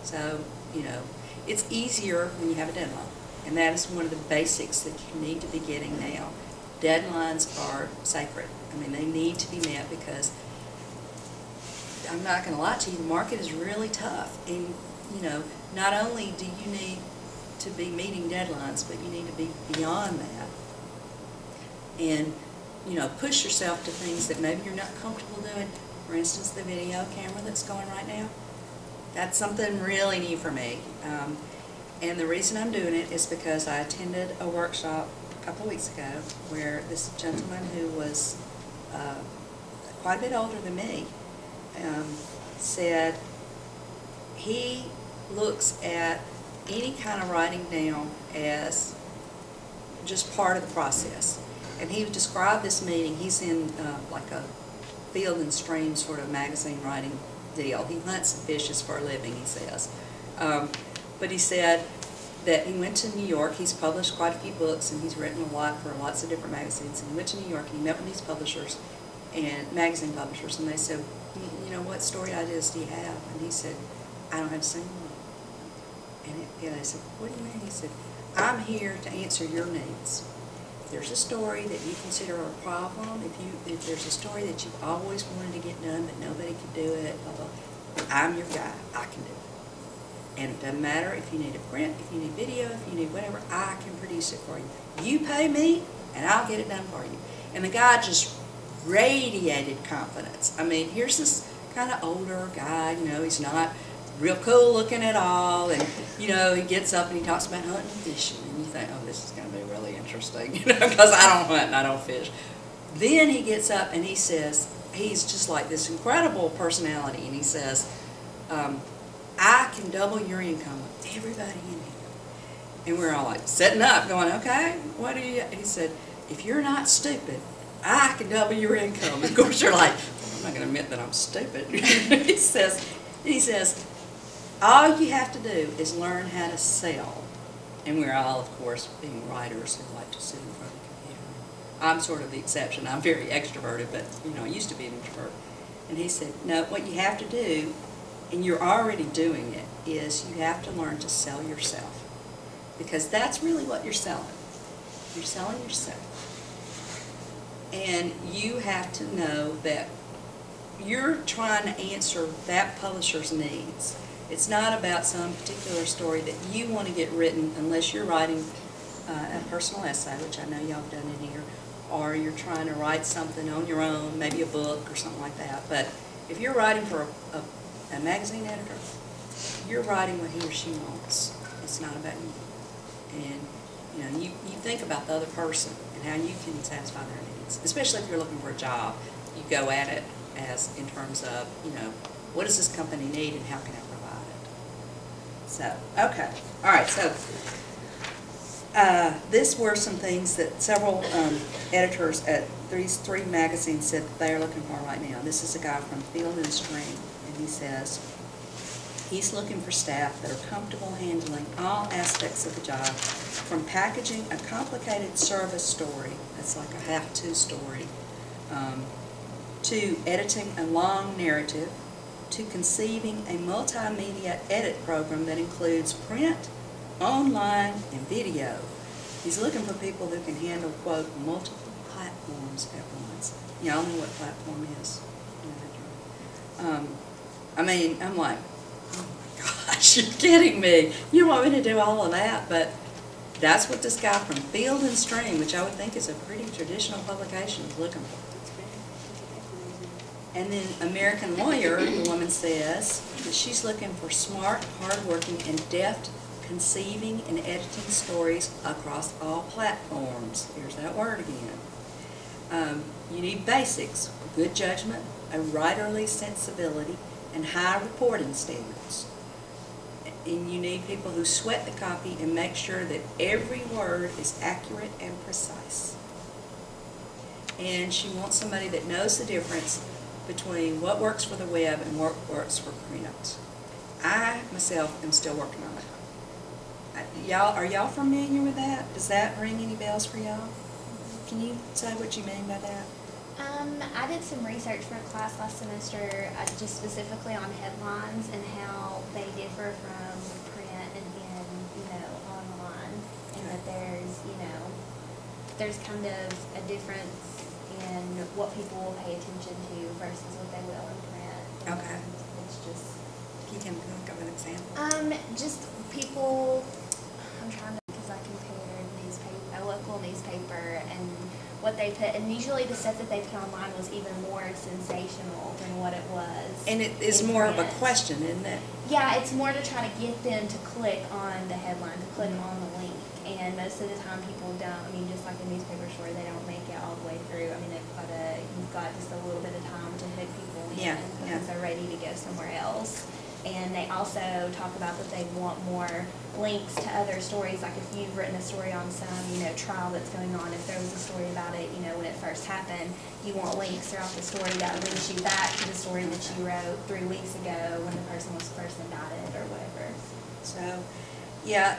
So, you know, it's easier when you have a deadline. And that is one of the basics that you need to be getting now. Deadlines are sacred. I mean, they need to be met because, I'm not going to lie to you, the market is really tough. And, you know, not only do you need to be meeting deadlines, but you need to be beyond that. And, you know, push yourself to things that maybe you're not comfortable doing. For instance, the video camera that's going right now. That's something really new for me. And the reason I'm doing it is because I attended a workshop a couple of weeks ago where this gentleman who was quite a bit older than me said he looks at any kind of writing down as just part of the process. And he described this meeting. He's in like a Field and Stream sort of magazine writing deal. He hunts and fishes for a living, he says. But he said that he went to New York. He's published quite a few books, and he's written a lot for lots of different magazines. And he went to New York, and he met with these publishers and magazine publishers, and they said, you know, what story ideas do you have? And he said, I don't have a single one. And I said, what do you mean? He said, I'm here to answer your needs. If there's a story that you consider a problem, if there's a story that you've always wanted to get done but nobody can do it, blah, blah, I'm your guy. I can do it. And it doesn't matter if you need a print, if you need video, if you need whatever, I can produce it for you. You pay me, and I'll get it done for you. And the guy just radiated confidence. I mean, here's this kind of older guy, you know, he's not real cool looking at all, and, you know, he gets up and he talks about hunting and fishing, and you think, oh, this is going to be really interesting, you know, because I don't hunt and I don't fish. Then he gets up and he says, he's just like this incredible personality, and he says, I can double your income with everybody in here. And we're all like setting up, going, okay, what do you, he said, if you're not stupid, I can double your income. Of course, you're like, I'm not going to admit that I'm stupid. He says, all you have to do is learn how to sell. And we're all, of course, being writers who like to sit in front of the computer. I'm sort of the exception. I'm very extroverted, but, you know, I used to be an introvert. And he said, no, what you have to do, and you're already doing it, is you have to learn to sell yourself. Because that's really what you're selling. You're selling yourself. And you have to know that you're trying to answer that publisher's needs. It's not about some particular story that you want to get written unless you're writing a personal essay, which I know y'all have done in here, or you're trying to write something on your own, maybe a book or something like that. But if you're writing for a magazine editor, you're writing what he or she wants. It's not about you. And you know, you think about the other person and how you can satisfy their needs. Especially if you're looking for a job, you go at it as in terms of, you know, what does this company need and how can I provide it? So, okay. All right, so these were some things that several editors at these three magazines said that they're looking for right now. This is a guy from Field and Stream, and he says he's looking for staff that are comfortable handling all aspects of the job, from packaging a complicated service story, that's like a have-to story, to editing a long narrative, to conceiving a multimedia edit program that includes print, online, and video. He's looking for people who can handle, quote, multiple platforms at once. Y'all know what platform is? I mean, I'm like, oh my gosh, you're kidding me. You want me to do all of that? But that's what this guy from Field and Stream, which I would think is a pretty traditional publication, is looking for. And then American Lawyer, the woman says that she's looking for smart, hardworking, and deft conceiving and editing stories across all platforms. Here's that word again. You need basics, good judgment, a writerly sensibility, and high reporting standards. And you need people who sweat the copy and make sure that every word is accurate and precise. And she wants somebody that knows the difference between what works for the web and what works for print. I, myself, am still working on that. Are y'all familiar with that? Does that ring any bells for y'all? Can you say what you mean by that? I did some research for a class last semester just specifically on headlines and how they differ from print and then, online, and that there's kind of a difference in what people will pay attention to versus what they will in print. Okay. It's just. You can think of an example. Just people. I'm trying to, because I compared a local newspaper and what they put, and usually the stuff that they put online was even more sensational than what it was. And it is more of a question, isn't it? Yeah, it's more to try to get them to click on the headline, to click on the link. And most of the time people don't, just like a newspaper story, they don't make it all the way through. You've got just a little bit of time to hook people in because they're ready to go somewhere else. And they also talk about that they want more links to other stories. Like if you've written a story on some, trial that's going on, if there was a story about it, when it first happened, you want links throughout the story that links you back to the story that you wrote 3 weeks ago when the person was first indicted or whatever. So, yeah,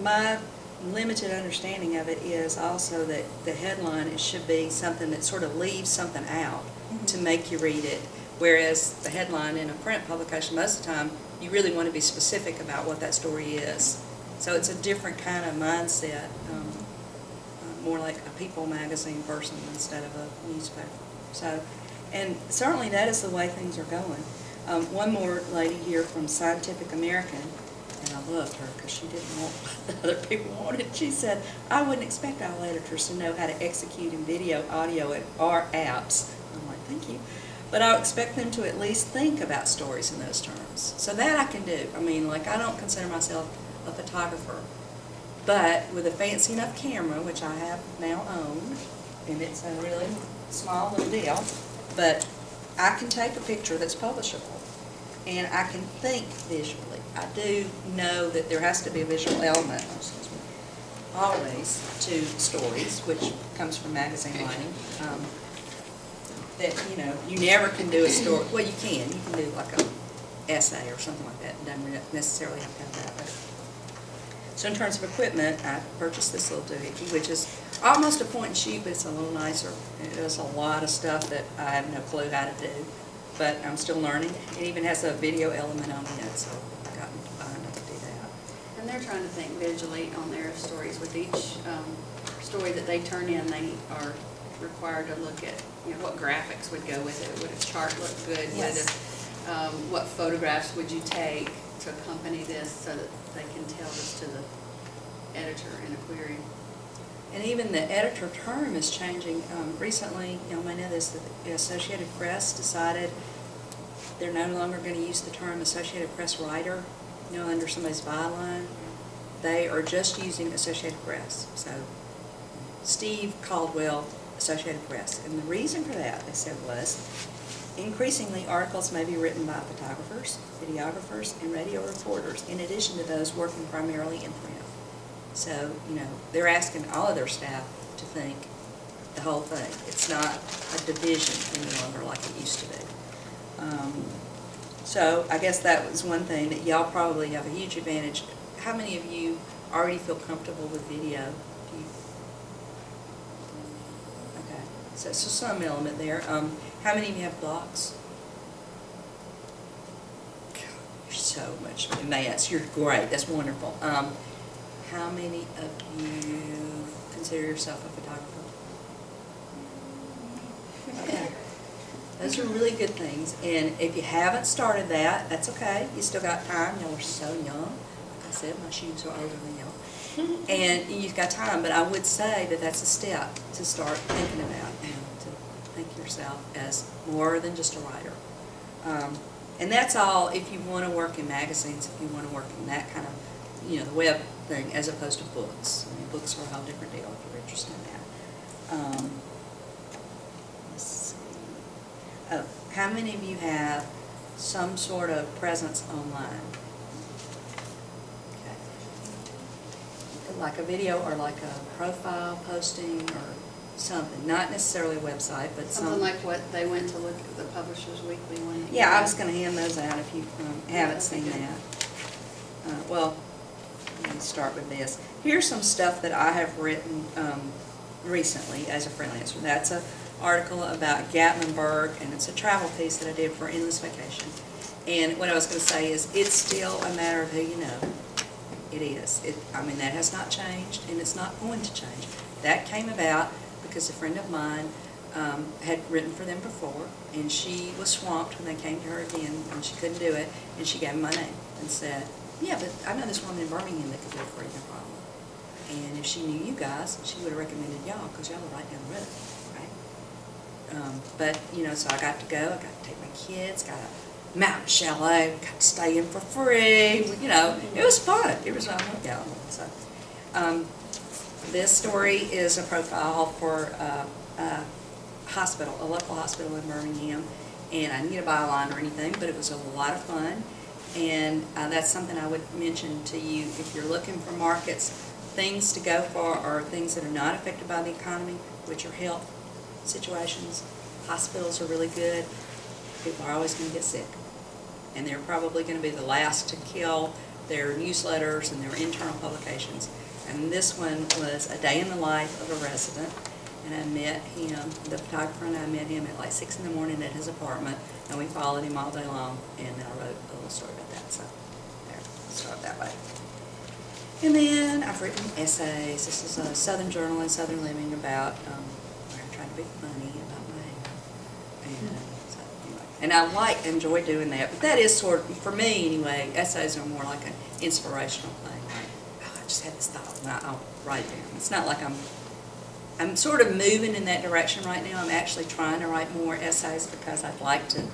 my limited understanding of it is also that the headline, it should be something that sort of leaves something out to make you read it. Whereas the headline in a print publication, most of the time, you really want to be specific about what that story is. So it's a different kind of mindset, more like a People magazine person instead of a newspaper. So, and certainly that is the way things are going. One more lady here from Scientific American, and I loved her because she didn't want what other people wanted. She said, I wouldn't expect all editors to know how to execute in video, audio, or apps. I'm like, thank you. But I expect them to at least think about stories in those terms. So that I can do. I don't consider myself a photographer. But with a fancy enough camera, which I have now owned, and it's a really small little deal, but I can take a picture that's publishable, and I can think visually. I do know that there has to be a visual element, always, to stories, which comes from magazine writing. That, you never can do a story. Well, you can do like an essay or something like that. It doesn't necessarily have to have that. But. So in terms of equipment, I purchased this little doohickey, which is almost a point and shoot, but it's a little nicer. It does a lot of stuff that I have no clue how to do, but I'm still learning. It even has a video element on it, so I've gotten to find out to do that. And they're trying to think visually on their stories. With each story that they turn in, they are required to look at what graphics would go with it. Would a chart look good? Yes. What photographs would you take to accompany this so that they can tell this to the editor in a query? And even the editor term is changing. Recently, you may know this, that the Associated Press decided they're no longer going to use the term Associated Press writer, under somebody's byline. They are just using Associated Press. So Steve Caldwell, Associated Press. And the reason for that, they said, was increasingly articles may be written by photographers, videographers, and radio reporters, in addition to those working primarily in print. So, they're asking all of their staff to think the whole thing. It's not a division any longer like it used to be. So I guess that was one thing that y'all probably have a huge advantage. How many of you already feel comfortable with video? Okay, so some element there. How many of you have blocks? You're so much advanced. You're great. That's wonderful. How many of you consider yourself a photographer? Okay. Those are really good things. And if you haven't started that, that's okay. You still got time. Y'all are so young. Like I said, my shoes are older than y'all. And you've got time. But I would say that that's a step to start thinking about, to think yourself as more than just a writer. And that's all if you want to work in magazines, if you want to work in that kind of, the web thing, as opposed to books. Books are a whole different deal if you're interested in that. Let's see. Oh, how many of you have some sort of presence online? Okay. Like a video or like a profile posting or something. Not necessarily a website, but something like what they went to look at the Publishers Weekly one. Yeah, I was going to hand those out if you haven't seen that. Well, let me start with this. Here's some stuff that I have written recently as a freelancer. That's an article about Gatlinburg, and it's a travel piece that I did for Endless Vacation. And what I was going to say is, it's still a matter of who you know. It is. I mean, that has not changed, and it's not going to change. That came about because a friend of mine had written for them before, and she was swamped when they came to her again, and she couldn't do it, and she gave them my name and said, yeah, but I know this woman in Birmingham that could do it for you, no problem. And if she knew you guys, she would have recommended y'all, because y'all are right down the road, right? But, you know, so I got to go, I got to take my kids, got a mountain chalet, got to stay in for free, you know, it was fun. It was fun. Yeah. So, this story is a profile for a hospital, a local hospital in Birmingham, and I didn't get a byline or anything, but it was a lot of fun, and that's something I would mention to you if you're looking for markets, things to go for are things that are not affected by the economy, which are health situations. Hospitals are really good. People are always going to get sick, and they're probably going to be the last to kill their newsletters and their internal publications. And this one was a day in the life of a resident, and I met him, the photographer and I met him at like 6 in the morning at his apartment, and we followed him all day long, and then I wrote a little story about that. So there, start that way. And then I've written essays. This is a Southern Journal and Southern Living about where I'm trying to be funny about my hair. And so anyway, and I enjoy doing that. But that is sort of, for me anyway, essays are more like an inspirational thing. Like, oh, I just had this thought, and I'll write it down. It's not like I'm sort of moving in that direction right now. I'm actually trying to write more essays because I'd like to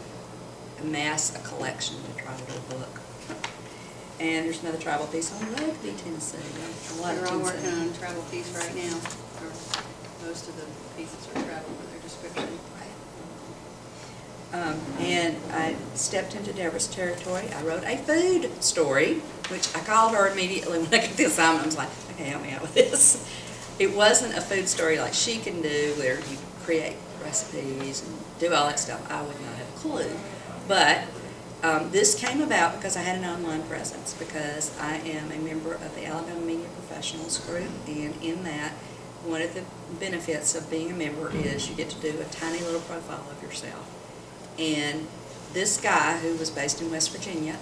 amass a collection to try to do a book. And there's another travel piece on Rugby, Tennessee. We're all working on a travel piece right now. Most of the pieces are travel for their description. And I stepped into Deborah's territory. I wrote a food story, which I called her immediately when I got the assignment. I was like, okay, help me out with this. It wasn't a food story like she can do, where you create recipes and do all that stuff. I would not have a clue. But this came about because I had an online presence, because I am a member of the Alabama Media Professionals group, and in that, one of the benefits of being a member is you get to do a tiny little profile of yourself. And this guy, who was based in West Virginia,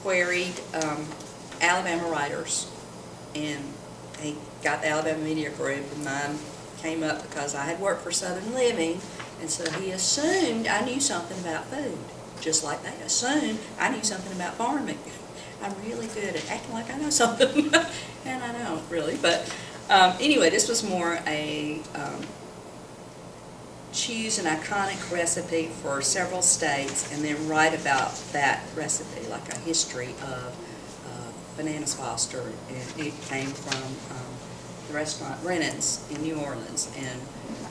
queried Alabama writers, and he got the Alabama Media Group, and mine came up because I had worked for Southern Living, and so he assumed I knew something about food, just like they assumed I knew something about farming. I'm really good at acting like I know something, and I don't really, but anyway, this was more a choose an iconic recipe for several states and then write about that recipe, like a history of Bananas Foster, and it came from the restaurant Brennan's in New Orleans, and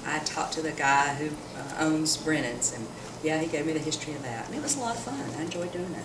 I talked to the guy who owns Brennan's, and yeah, he gave me the history of that, and it was a lot of fun. I enjoyed doing it.